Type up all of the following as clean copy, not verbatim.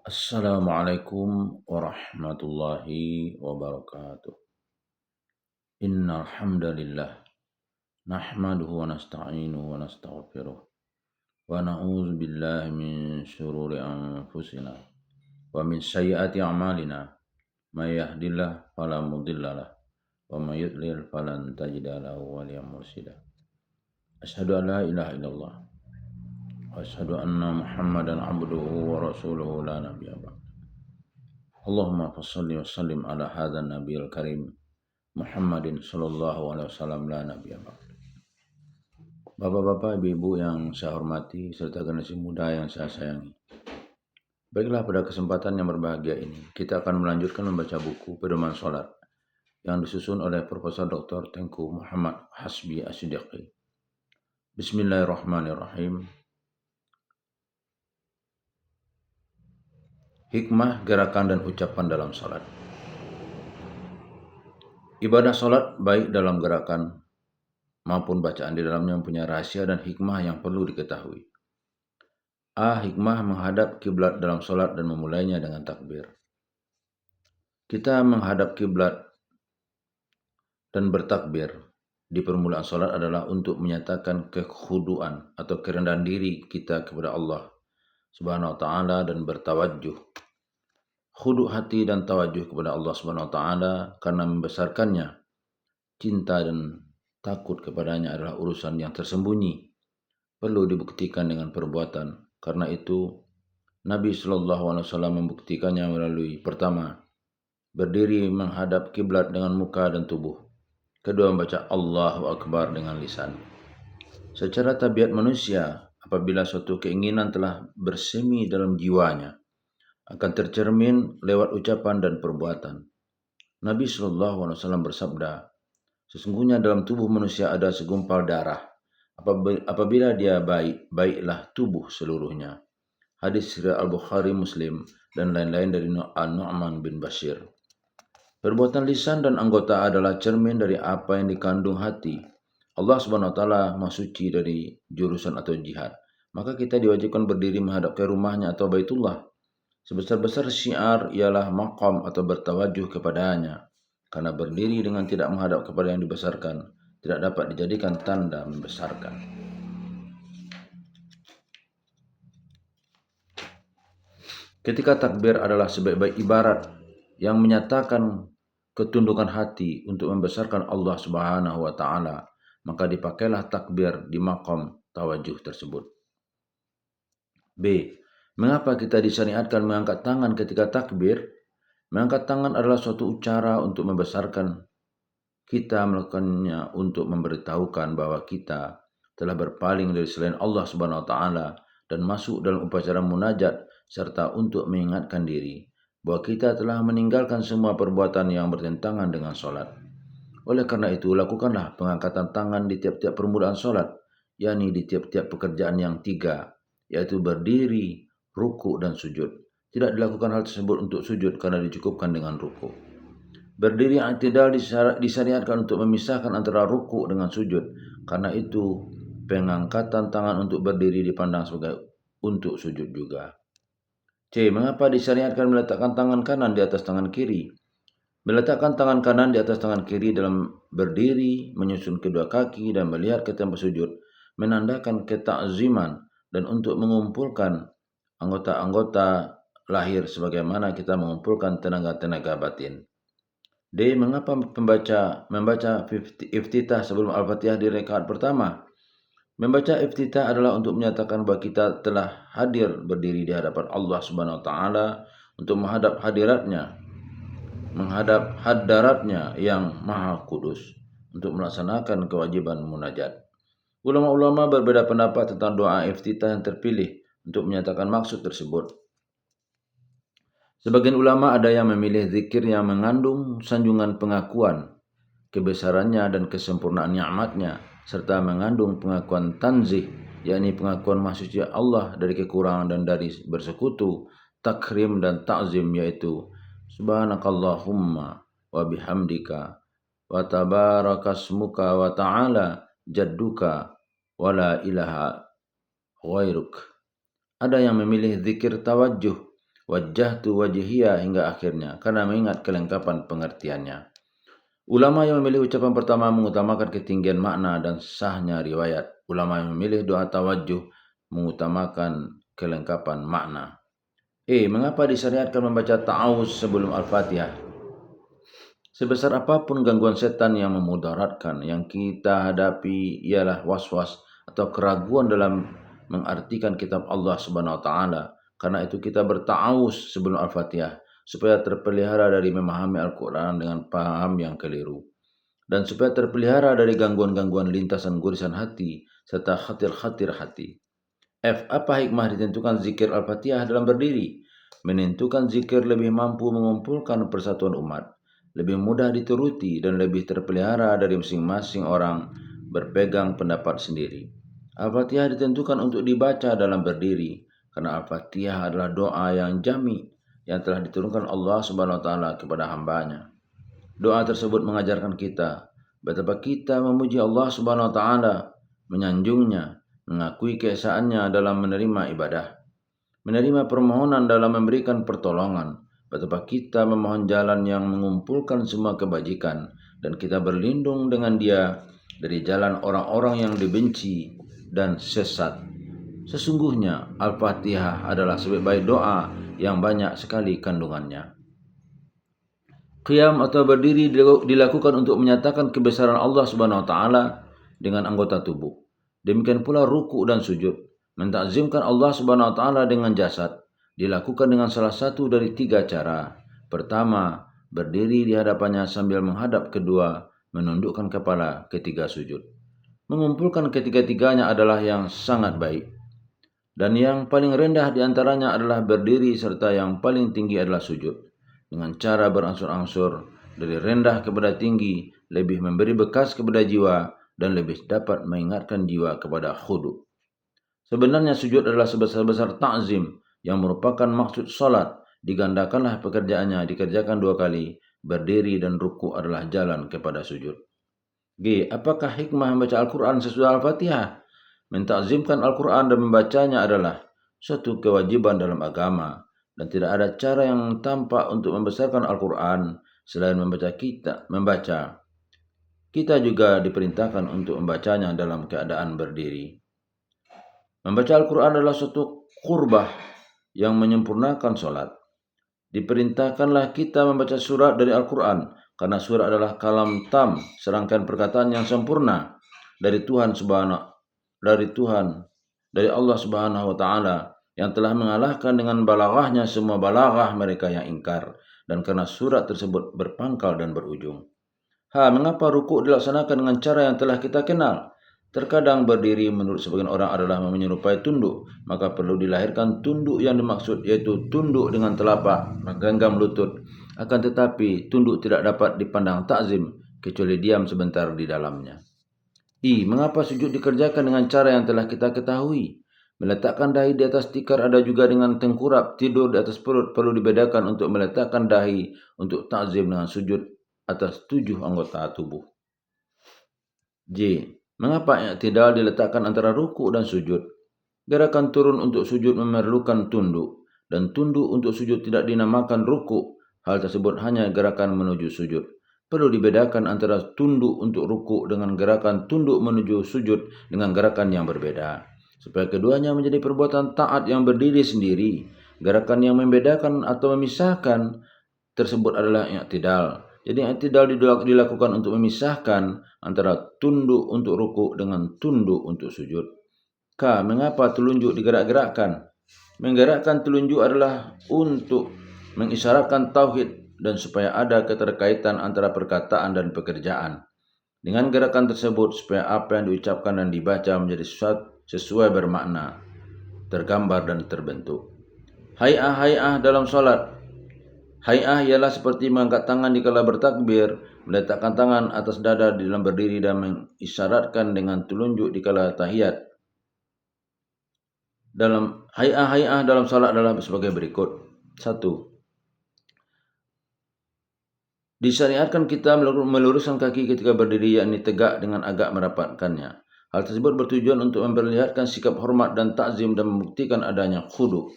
Assalamualaikum warahmatullahi wabarakatuh. Innal hamdalillah nahmaduhu wa nasta'inuhu wa nastaghfiruh wa na'udzu billahi min syururi anfusina wa min sayyiati a'malina. May yahdihillahu fala mudhillalah wa may yudlil falan tajida lahu waliyyan mursyida. Asyhadu an la ilaha illallah wa asyhadu anna Muhammadan abduhu wa rasuluhu la nabiyya ba'd. Allahumma fassalli wa sallim ala hadzal nabiyil karim Muhammadin sallallahu alaihi wasallam la nabiyya ba'd. Bapak-bapak, ibu-ibu yang saya hormati serta generasi muda yang saya sayangi. Baiklah, pada kesempatan yang berbahagia ini kita akan melanjutkan membaca buku Pedoman Salat yang disusun oleh Profesor Dr. Tengku Muhammad Hasbi As-Siddiqi. Bismillahirrahmanirrahim. Hikmah, gerakan dan ucapan dalam salat. Ibadah salat baik dalam gerakan maupun bacaan di dalamnya mempunyai rahasia dan hikmah yang perlu diketahui. Hikmah menghadap kiblat dalam salat dan memulainya dengan takbir. Kita menghadap kiblat dan bertakbir di permulaan salat adalah untuk menyatakan kekhuduan atau kerendahan diri kita kepada Allah Subhanahu wa taala dan bertawajjuh. Khudu hati dan tawajjuh kepada Allah Subhanahu wa taala karena membesarkannya. Cinta dan takut kepadanya adalah urusan yang tersembunyi, perlu dibuktikan dengan perbuatan. Karena itu Nabi Shallallahu Alaihi Wasallam membuktikannya melalui: pertama, berdiri menghadap kiblat dengan muka dan tubuh; kedua, membaca Allahu Akbar dengan lisan. Secara tabiat manusia, apabila suatu keinginan telah bersemi dalam jiwanya, akan tercermin lewat ucapan dan perbuatan. Nabi Shallallahu Alaihi Wasallam bersabda, sesungguhnya dalam tubuh manusia ada segumpal darah. Apabila dia baik, baiklah tubuh seluruhnya. Hadis riwayat Al-Bukhari, Muslim, dan lain-lain dari An-Nu'man bin Bashir. Perbuatan lisan dan anggota adalah cermin dari apa yang dikandung hati. Allah Subhanahu wa taala Maha Suci dari jurusan atau jihad. Maka kita diwajibkan berdiri menghadap ke rumahnya atau Baitullah. Sebesar-besar syiar ialah maqam atau bertawajuh kepadanya. Karena berdiri dengan tidak menghadap kepada yang dibesarkan tidak dapat dijadikan tanda membesarkan. Ketika takbir adalah sebaik-baik ibarat yang menyatakan ketundukan hati untuk membesarkan Allah Subhanahu wa taala, maka dipakailah takbir di maqam tawajuh tersebut. B. Mengapa kita disyariatkan mengangkat tangan ketika takbir? Mengangkat tangan adalah suatu cara untuk membesarkan. Kita melakukannya untuk memberitahukan bahwa kita telah berpaling dari selain Allah Subhanahu wa taala dan masuk dalam upacara munajat, serta untuk mengingatkan diri bahwa kita telah meninggalkan semua perbuatan yang bertentangan dengan salat. Oleh karena itu, lakukanlah pengangkatan tangan di tiap-tiap permulaan salat, yakni di tiap-tiap pekerjaan yang tiga, yaitu berdiri, ruku, dan sujud. Tidak dilakukan hal tersebut untuk sujud karena dicukupkan dengan ruku. Berdiri i'tidal disyariatkan untuk memisahkan antara ruku dengan sujud. Karena itu, pengangkatan tangan untuk berdiri dipandang sebagai untuk sujud juga. C. Mengapa disyariatkan meletakkan tangan kanan di atas tangan kiri? Meletakkan tangan kanan di atas tangan kiri dalam berdiri, menyusun kedua kaki, dan melihat ke tempat sujud menandakan ketakziman dan untuk mengumpulkan anggota-anggota lahir sebagaimana kita mengumpulkan tenaga-tenaga batin. D. Mengapa membaca iftitah sebelum Al-Fatihah di rakaat pertama? Membaca iftitah adalah untuk menyatakan bahwa kita telah hadir berdiri di hadapan Allah Subhanahu wa taala untuk menghadap hadaratnya yang maha kudus untuk melaksanakan kewajiban munajat. Ulama-ulama berbeda pendapat tentang doa iftitah yang terpilih untuk menyatakan maksud tersebut. Sebagian ulama ada yang memilih zikir yang mengandung sanjungan pengakuan kebesarannya dan kesempurnaan nikmatnya, serta mengandung pengakuan tanzih, yakni pengakuan maha suci Allah dari kekurangan dan dari bersekutu, takrim dan ta'zim, yaitu subhanakallahumma wa bihamdika wa tabarakasmuka wa ta'ala jadduka wa la ilaha ghairuk. Ada yang memilih zikir tawajjuh wajjahtu wajhiya hingga akhirnya, karena mengingat kelengkapan pengertiannya. Ulama yang memilih ucapan pertama mengutamakan ketinggian makna dan sahnya riwayat. Ulama yang memilih doa tawajjuh mengutamakan kelengkapan makna. Mengapa disyariatkan membaca ta'awuz sebelum Al-Fatihah? Sebesar apapun gangguan setan yang memudaratkan, yang kita hadapi ialah was-was atau keraguan dalam mengartikan kitab Allah Subhanahu wa taala. Karena itu kita berta'awuz sebelum Al-Fatihah supaya terpelihara dari memahami Al-Qur'an dengan paham yang keliru, dan supaya terpelihara dari gangguan-gangguan lintasan gurisan hati serta khatir-khatir hati. Apa hikmah ditentukan zikir Al-Fatihah dalam berdiri? Menentukan zikir lebih mampu mengumpulkan persatuan umat, lebih mudah dituruti, dan lebih terpelihara dari masing-masing orang berpegang pendapat sendiri. Al-Fatihah ditentukan untuk dibaca dalam berdiri, karena Al-Fatihah adalah doa yang jami yang telah diturunkan Allah Subhanahu wa taala kepada hambanya. Doa tersebut mengajarkan kita betapa kita memuji Allah Subhanahu wa taala, menyanjungnya, mengakui keesaannya dalam menerima ibadah, menerima permohonan dalam memberikan pertolongan, betapa kita memohon jalan yang mengumpulkan semua kebajikan, dan kita berlindung dengan Dia dari jalan orang-orang yang dibenci dan sesat. Sesungguhnya Al-Fatihah adalah sebaik-baik doa yang banyak sekali kandungannya. Qiyam atau berdiri dilakukan untuk menyatakan kebesaran Allah Subhanahu wa taala dengan anggota tubuh. Demikian pula ruku dan sujud, mentakzimkan Allah Subhanahu wa taala dengan jasad, dilakukan dengan salah satu dari 3 cara. Pertama, berdiri di hadapannya sambil menghadap kedua, menundukkan kepala, ketiga sujud. Mengumpulkan ketiga-tiganya adalah yang sangat baik. Dan yang paling rendah di antaranya adalah berdiri, serta yang paling tinggi adalah sujud. Dengan cara berangsur-angsur dari rendah kepada tinggi, lebih memberi bekas kepada jiwa dan lebih dapat mengingatkan jiwa kepada khudu. Sebenarnya sujud adalah sebesar-besar ta'zim yang merupakan maksud salat. Digandakanlah pekerjaannya, dikerjakan 2 kali. Berdiri dan ruku adalah jalan kepada sujud. Apakah hikmah membaca Al-Quran sesudah Al-Fatihah? Mentakzimkan Al-Quran dan membacanya adalah suatu kewajiban dalam agama, dan tidak ada cara yang tampak untuk membesarkan Al-Quran selain membaca. Kita juga diperintahkan untuk membacanya dalam keadaan berdiri. Membaca Al-Quran adalah suatu qurbah yang menyempurnakan solat. Diperintahkanlah kita membaca surat dari Al-Quran, karena surat adalah kalam tam, serangkaian perkataan yang sempurna dari Allah Subhanahu wa taala, yang telah mengalahkan dengan balaghahnya semua balaghah mereka yang ingkar, dan karena surat tersebut berpangkal dan berujung. Mengapa ruku' dilaksanakan dengan cara yang telah kita kenal? Terkadang berdiri menurut sebagian orang adalah menyerupai tunduk, maka perlu dilahirkan tunduk yang dimaksud, yaitu tunduk dengan telapak menggenggam lutut. Akan tetapi tunduk tidak dapat dipandang takzim kecuali diam sebentar di dalamnya. Mengapa sujud dikerjakan dengan cara yang telah kita ketahui? Meletakkan dahi di atas tikar ada juga dengan tengkurap, tidur di atas perut. Perlu dibedakan untuk meletakkan dahi untuk takzim dengan sujud atas 7 anggota tubuh. Mengapa i'tidal diletakkan antara ruku dan sujud? Gerakan turun untuk sujud memerlukan tunduk, dan tunduk untuk sujud tidak dinamakan ruku. Hal tersebut hanya gerakan menuju sujud. Perlu dibedakan antara tunduk untuk ruku dengan gerakan tunduk menuju sujud dengan gerakan yang berbeda, supaya keduanya menjadi perbuatan taat yang berdiri sendiri. Gerakan yang membedakan atau memisahkan tersebut adalah i'tidal. Jadi i'tidal dilakukan untuk memisahkan antara tunduk untuk ruku dengan tunduk untuk sujud. Mengapa telunjuk digerak-gerakkan? Menggerakkan telunjuk adalah untuk mengisyaratkan tauhid dan supaya ada keterkaitan antara perkataan dan pekerjaan. Dengan gerakan tersebut, supaya apa yang diucapkan dan dibaca menjadi sesuai bermakna, tergambar dan terbentuk. Hay'ah dalam solat. Hay'ah ialah seperti mengangkat tangan dikala bertakbir, meletakkan tangan atas dada di dalam berdiri, dan mengisyaratkan dengan telunjuk dikala tahiyat. Dalam hay'ah dalam salat adalah sebagai berikut. 1. Disyariatkan kita meluruskan kaki ketika berdiri, yakni tegak dengan agak merapatkannya. Hal tersebut bertujuan untuk memperlihatkan sikap hormat dan takzim dan membuktikan adanya khudu.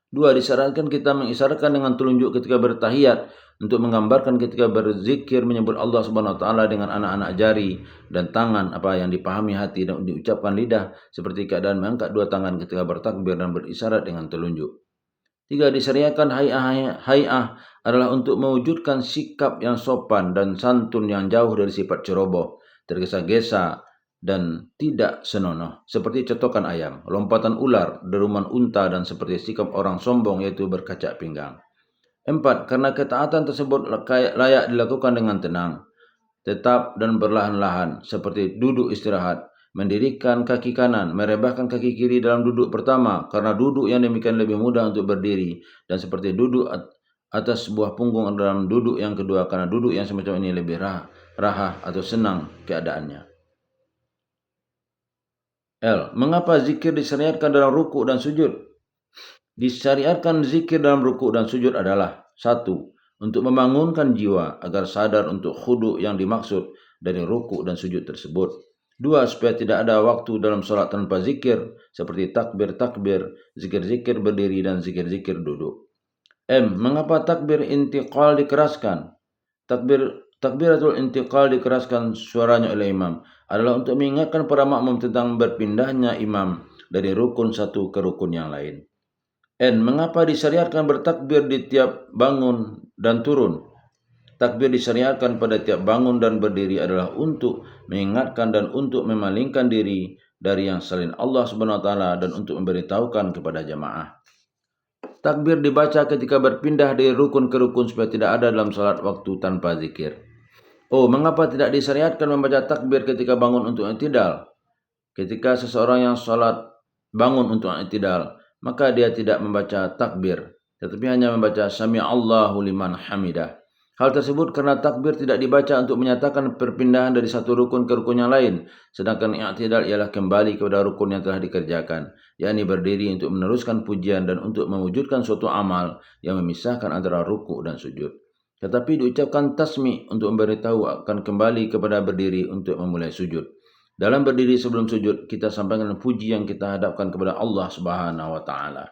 2. Disarankan kita mengisyaratkan dengan telunjuk ketika bertahiyat untuk menggambarkan ketika berzikir menyebut Allah Subhanahu wa taala dengan anak-anak jari dan tangan apa yang dipahami hati dan diucapkan lidah seperti keadaan mengangkat dua tangan ketika bertakbir dan berisyarat dengan telunjuk. 3. Disyariatkan hay'ah adalah untuk mewujudkan sikap yang sopan dan santun yang jauh dari sifat ceroboh, tergesa-gesa, dan tidak senonoh, seperti cotokan ayam, lompatan ular, deruman unta, dan seperti sikap orang sombong yaitu berkacak pinggang. 4. Karena ketaatan tersebut layak dilakukan dengan tenang, tetap dan perlahan-lahan, seperti duduk istirahat, mendirikan kaki kanan, merebahkan kaki kiri dalam duduk pertama, karena duduk yang demikian lebih mudah untuk berdiri, dan seperti duduk atas sebuah punggung dalam duduk yang kedua, karena duduk yang semacam ini lebih raha atau senang keadaannya. L. Mengapa zikir disyariatkan dalam ruku dan sujud? Disyariatkan zikir dalam ruku dan sujud adalah 1. Untuk membangunkan jiwa agar sadar untuk khudu yang dimaksud dari ruku dan sujud tersebut. 2. Supaya tidak ada waktu dalam sholat tanpa zikir seperti takbir-takbir, zikir-zikir berdiri, dan zikir-zikir duduk. M. Mengapa takbir intiqal dikeraskan? Takbiratul intiqal dikeraskan suaranya oleh imam adalah untuk mengingatkan para makmum tentang berpindahnya imam dari rukun satu ke rukun yang lain. N. Mengapa disyariatkan bertakbir di tiap bangun dan turun? Takbir disyariatkan pada tiap bangun dan berdiri adalah untuk mengingatkan dan untuk memalingkan diri dari yang selain Allah Subhanahu wa taala dan untuk memberitahukan kepada jamaah. Takbir dibaca ketika berpindah dari rukun ke rukun supaya tidak ada dalam salat waktu tanpa zikir. Mengapa tidak disyariatkan membaca takbir ketika bangun untuk i'tidal? Ketika seseorang yang salat bangun untuk i'tidal, maka dia tidak membaca takbir, tetapi hanya membaca Sami Allahu liman hamidah. Hal tersebut karena takbir tidak dibaca untuk menyatakan perpindahan dari satu rukun ke rukun yang lain, sedangkan i'tidal ialah kembali kepada rukun yang telah dikerjakan, yakni berdiri untuk meneruskan pujian dan untuk mewujudkan suatu amal yang memisahkan antara ruku dan sujud. Tetapi diucapkan tasmi untuk memberitahu akan kembali kepada berdiri untuk memulai sujud. Dalam berdiri sebelum sujud, kita sampaikan puji yang kita hadapkan kepada Allah Subhanahu wa taala.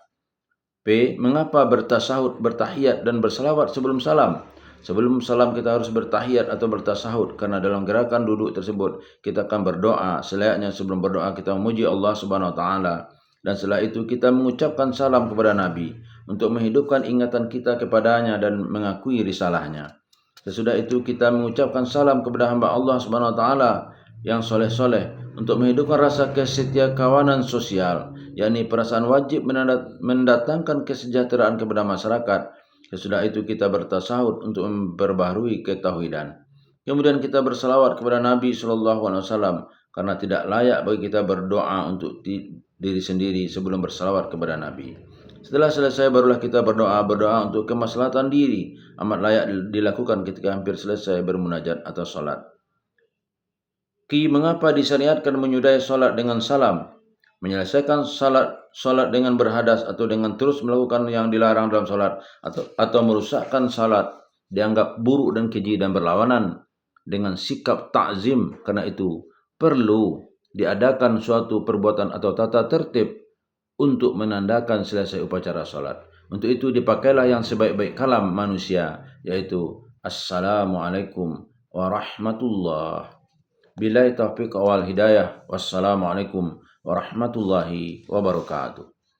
P. Mengapa bertasahud, bertahiyat dan berselawat sebelum salam? Sebelum salam kita harus bertahiyat atau bertasahud karena dalam gerakan duduk tersebut kita akan berdoa. Selayaknya sebelum berdoa kita memuji Allah Subhanahu wa taala dan setelah itu kita mengucapkan salam kepada Nabi untuk menghidupkan ingatan kita kepadanya dan mengakui risalahnya. Sesudah itu kita mengucapkan salam kepada hamba Allah Subhanahu wa taala yang soleh-soleh untuk menghidupkan rasa kesetiakawanan sosial, yakni perasaan wajib mendatangkan kesejahteraan kepada masyarakat. Sesudah itu kita bertasahud untuk memperbaharui ketauhidan. Kemudian kita berselawat kepada Nabi SAW karena tidak layak bagi kita berdoa untuk diri sendiri sebelum berselawat kepada Nabi. Setelah selesai barulah kita berdoa untuk kemaslahatan diri. Amat layak dilakukan ketika hampir selesai bermunajat atau salat. Mengapa disyariatkan menyudahi salat dengan salam? Menyelesaikan salat dengan berhadas atau dengan terus melakukan yang dilarang dalam salat atau merusakkan salat dianggap buruk dan keji dan berlawanan dengan sikap ta'zim. Karena itu perlu diadakan suatu perbuatan atau tata tertib untuk menandakan selesai upacara salat. Untuk itu dipakailah yang sebaik-baik kalam manusia, yaitu Assalamualaikum warahmatullahi. Billahi taufiq wal hidayah. Wassalamualaikum warahmatullahi wabarakatuh.